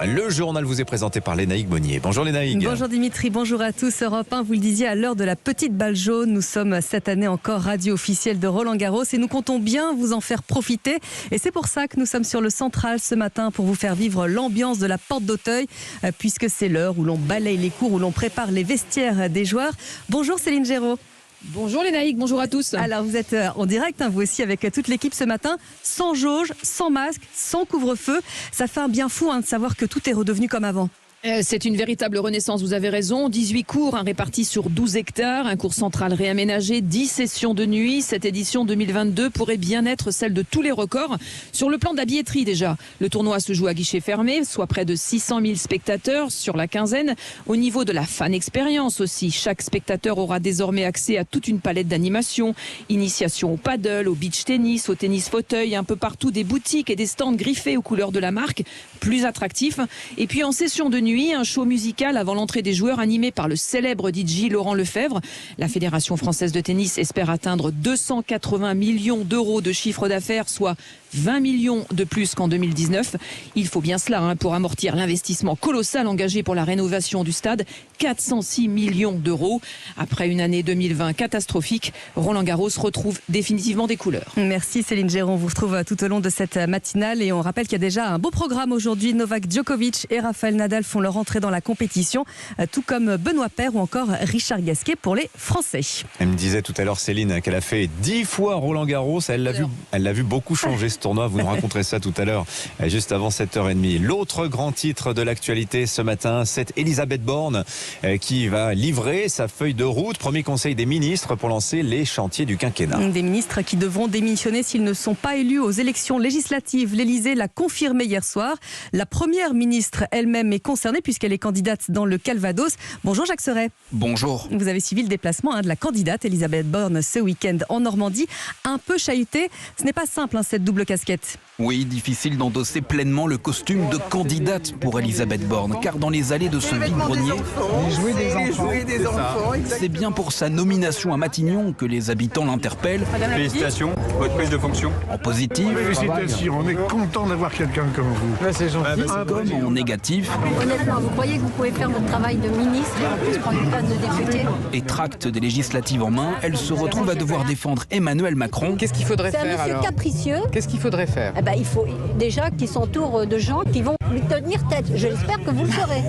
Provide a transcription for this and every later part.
Le journal vous est présenté par Lénaïque Monnier. Bonjour Lénaïque. Bonjour Dimitri, bonjour à tous. Europe 1, vous le disiez, à l'heure de la petite balle jaune. Nous sommes cette année encore radio officielle de Roland-Garros et nous comptons bien vous en faire profiter. Et c'est pour ça que nous sommes sur le central ce matin pour vous faire vivre l'ambiance de la porte d'Auteuil, puisque c'est l'heure où l'on balaye les cours, où l'on prépare les vestiaires des joueurs. Bonjour Céline Géraud. Bonjour Lénaïque, bonjour à tous. Alors vous êtes en direct, vous aussi, avec toute l'équipe ce matin, sans jauge, sans masque, sans couvre-feu. Ça fait un bien fou de savoir que tout est redevenu comme avant. C'est une véritable renaissance, vous avez raison. 18 cours répartis sur 12 hectares, un cours central réaménagé, 10 sessions de nuit. Cette édition 2022 pourrait bien être celle de tous les records. Sur le plan de la billetterie déjà, le tournoi se joue à guichet fermé, soit près de 600 000 spectateurs sur la quinzaine. Au niveau de la fan expérience aussi, chaque spectateur aura désormais accès à toute une palette d'animations. Initiation au paddle, au beach tennis, au tennis fauteuil, un peu partout des boutiques et des stands griffés aux couleurs de la marque, plus attractifs. Et puis en session de nuit, un show musical avant l'entrée des joueurs animé par le célèbre DJ Laurent Lefebvre. La Fédération française de tennis espère atteindre 280 millions d'euros de chiffre d'affaires, soit 20 millions de plus qu'en 2019. Il faut bien cela pour amortir l'investissement colossal engagé pour la rénovation du stade, 406 millions d'euros. Après une année 2020 catastrophique, Roland-Garros retrouve définitivement des couleurs. Merci Céline Géraud, on vous retrouve tout au long de cette matinale et on rappelle qu'il y a déjà un beau programme aujourd'hui. Novak Djokovic et Rafael Nadal font leur entrée dans la compétition, tout comme Benoît Paire ou encore Richard Gasquet pour les Français. Elle me disait tout à l'heure Céline qu'elle a fait 10 fois Roland-Garros, elle l'a vu beaucoup changer ce tournoi, vous nous raconterez ça tout à l'heure, juste avant 7h30. L'autre grand titre de l'actualité ce matin, c'est Elisabeth Borne qui va livrer sa feuille de route, premier conseil des ministres pour lancer les chantiers du quinquennat. Des ministres qui devront démissionner s'ils ne sont pas élus aux élections législatives. L'Élysée l'a confirmé hier soir. La première ministre elle-même est concernée puisqu'elle est candidate dans le Calvados. Bonjour Jacques Serret. Bonjour. Vous avez suivi le déplacement de la candidate Elisabeth Borne ce week-end en Normandie. Un peu chahutée. Ce n'est pas simple cette double casquette. Oui, difficile d'endosser pleinement le costume de candidate pour Elisabeth Borne, car dans les allées de ce vide-grenier, c'est bien pour sa nomination à Matignon que les habitants l'interpellent. Félicitations, votre prise de fonction. En positif, félicitations, on est content d'avoir quelqu'un comme vous. Ouais, c'est gentil. comme en négatif. Honnêtement, vous croyez que vous pouvez faire votre travail de ministre et en plus prendre une place de député? Et tracte des législatives en main, elle se retrouve à devoir défendre Emmanuel Macron. Qu'est-ce qu'il faudrait faire C'est un monsieur alors capricieux. Qu'est-ce qu'il faudrait faire? Il faut déjà qu'il s'entoure de gens qui vont lui tenir tête. J'espère que vous le ferez.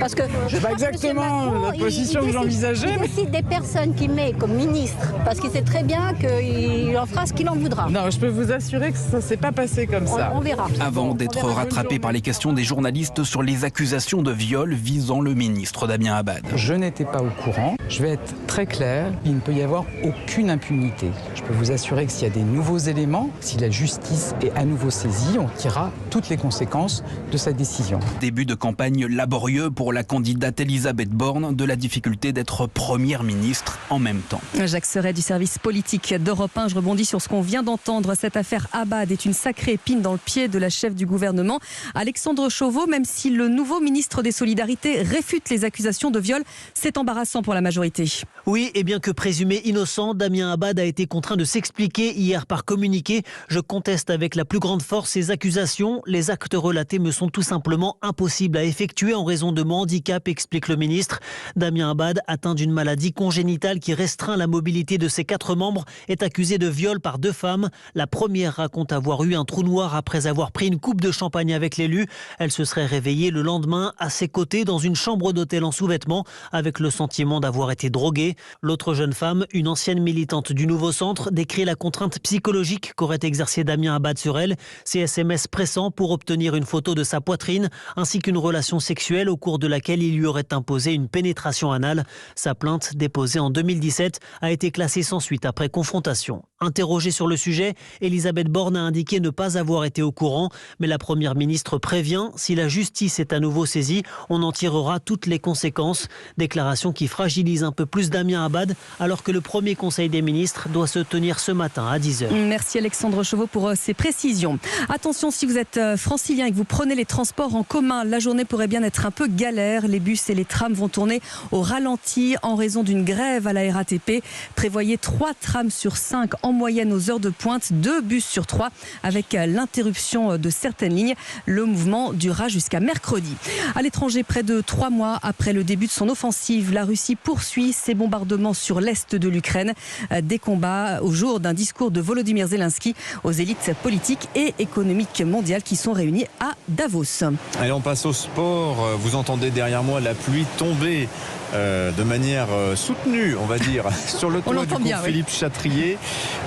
Parce que C'est pas exactement la position que j'envisageais. Il décide des personnes qu'il met comme ministre parce qu'il sait très bien qu'il en fera ce qu'il en voudra. Non, je peux vous assurer que ça s'est pas passé comme ça. On verra. Avant d'être rattrapé par les questions des journalistes sur les accusations de viol visant le ministre Damien Abad. Je n'étais pas au courant. Je vais être très clair, il ne peut y avoir aucune impunité. Je peux vous assurer que s'il y a des nouveaux éléments, si la justice est à nouveau saisie, on tirera toutes les conséquences de sa décision. Début de campagne laborieux pour la candidate Elisabeth Borne, de la difficulté d'être première ministre en même temps. Jacques Serret du service politique d'Europe 1, je rebondis sur ce qu'on vient d'entendre. Cette affaire Abad est une sacrée épine dans le pied de la chef du gouvernement, Alexandre Chauveau. Même si le nouveau ministre des Solidarités réfute les accusations de viol, c'est embarrassant pour la majorité. Oui, et bien que présumé innocent, Damien Abad a été contraint de s'expliquer hier par communiqué. Je conteste avec la plus grande force ces accusations. Les actes relatés me sont tout simplement impossibles à effectuer en raison de mon handicap, explique le ministre. Damien Abad, atteint d'une maladie congénitale qui restreint la mobilité de ses 4 membres, est accusé de viol par 2 femmes. La première raconte avoir eu un trou noir après avoir pris une coupe de champagne avec l'élu. Elle se serait réveillée le lendemain à ses côtés dans une chambre d'hôtel en sous-vêtements avec le sentiment d'avoir été droguée. L'autre jeune femme, une ancienne militante du Nouveau Centre, décrit la contrainte psychologique qu'aurait exercé Damien Abad sur elle. Ces SMS pressants pour obtenir une photo de sa poitrine ainsi qu'une relation sexuelle au cours de laquelle il lui aurait imposé une pénétration anale. Sa plainte, déposée en 2017, a été classée sans suite après confrontation. Interrogée sur le sujet, Elisabeth Borne a indiqué ne pas avoir été au courant, mais la première ministre prévient, si la justice est à nouveau saisie, on en tirera toutes les conséquences. Déclaration qui fragilise un peu plus Damien Abad, alors que le premier conseil des ministres doit se tenir ce matin à 10h. Merci Alexandre Chauveau pour ces précisions. Attention, si vous êtes francilien et que vous prenez les transports en commun, la journée pourrait bien être un peu galère. Les bus et les trams vont tourner au ralenti en raison d'une grève à la RATP. Prévoyez 3 trams sur 5 en en moyenne aux heures de pointe, 2 bus sur 3 avec l'interruption de certaines lignes. Le mouvement durera jusqu'à mercredi. À l'étranger, près de 3 mois après le début de son offensive, la Russie poursuit ses bombardements sur l'est de l'Ukraine. Des combats au jour d'un discours de Volodymyr Zelensky aux élites politiques et économiques mondiales qui sont réunies à Davos. Allez, on passe au sport. Vous entendez derrière moi la pluie tomber de manière soutenue, on va dire, sur le toit du cours Philippe Chatrier.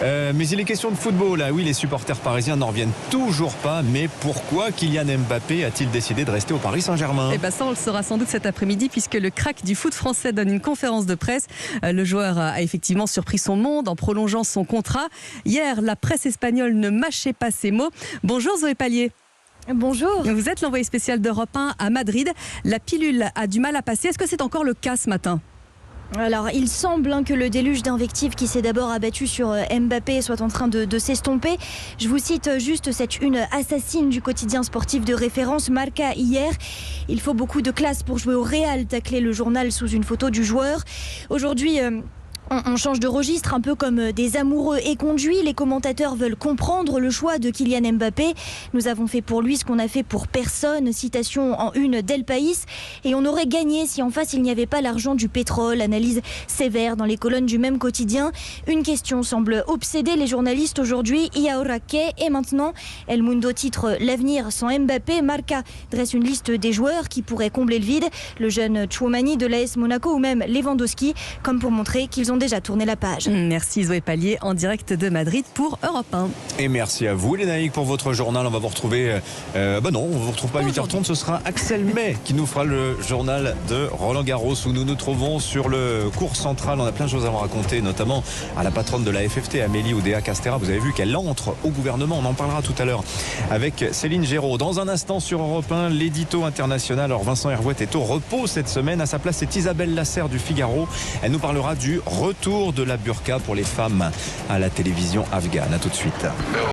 Mais il est question de football. Là. Oui, les supporters parisiens n'en reviennent toujours pas. Mais pourquoi Kylian Mbappé a-t-il décidé de rester au Paris Saint-Germain ? Eh ben ça, on le saura sans doute cet après-midi puisque le crack du foot français donne une conférence de presse. Le joueur a effectivement surpris son monde en prolongeant son contrat. Hier, la presse espagnole ne mâchait pas ses mots. Bonjour Zoé Pallier. Bonjour. Vous êtes l'envoyé spécial d'Europe 1 à Madrid. La pilule a du mal à passer. Est-ce que c'est encore le cas ce matin ? Alors, il semble que le déluge d'invectives qui s'est d'abord abattu sur Mbappé soit en train de s'estomper. Je vous cite juste cette une assassine du quotidien sportif de référence, Marca, hier. Il faut beaucoup de classe pour jouer au Real, taclait le journal sous une photo du joueur. Aujourd'hui... On change de registre, un peu comme des amoureux éconduits. Les commentateurs veulent comprendre le choix de Kylian Mbappé. Nous avons fait pour lui ce qu'on a fait pour personne. Citation en une d'El País. Et on aurait gagné si en face il n'y avait pas l'argent du pétrole. Analyse sévère dans les colonnes du même quotidien. Une question semble obséder les journalistes aujourd'hui. ¿Y ahora qué? Et maintenant, El Mundo titre l'avenir sans Mbappé. Marca dresse une liste des joueurs qui pourraient combler le vide. Le jeune Tchouamani de l'AS Monaco ou même Lewandowski, comme pour montrer qu'ils ont déjà tourné la page. Merci Zoé Pallier en direct de Madrid pour Europe 1. Et merci à vous Lénaïque pour votre journal. On va vous retrouver, non, on ne vous retrouve pas à 8h30, ce sera Axel May qui nous fera le journal de Roland Garros où nous nous trouvons sur le cours central. On a plein de choses à vous raconter, notamment à la patronne de la FFT, Amélie Oudéa-Castéra. Vous avez vu qu'elle entre au gouvernement, on en parlera tout à l'heure avec Céline Géraud. Dans un instant sur Europe 1, l'édito international. Alors Vincent Hervouet est au repos cette semaine. À sa place, c'est Isabelle Lasserre du Figaro. Elle nous parlera du retour de la burqa pour les femmes à la télévision afghane. À tout de suite.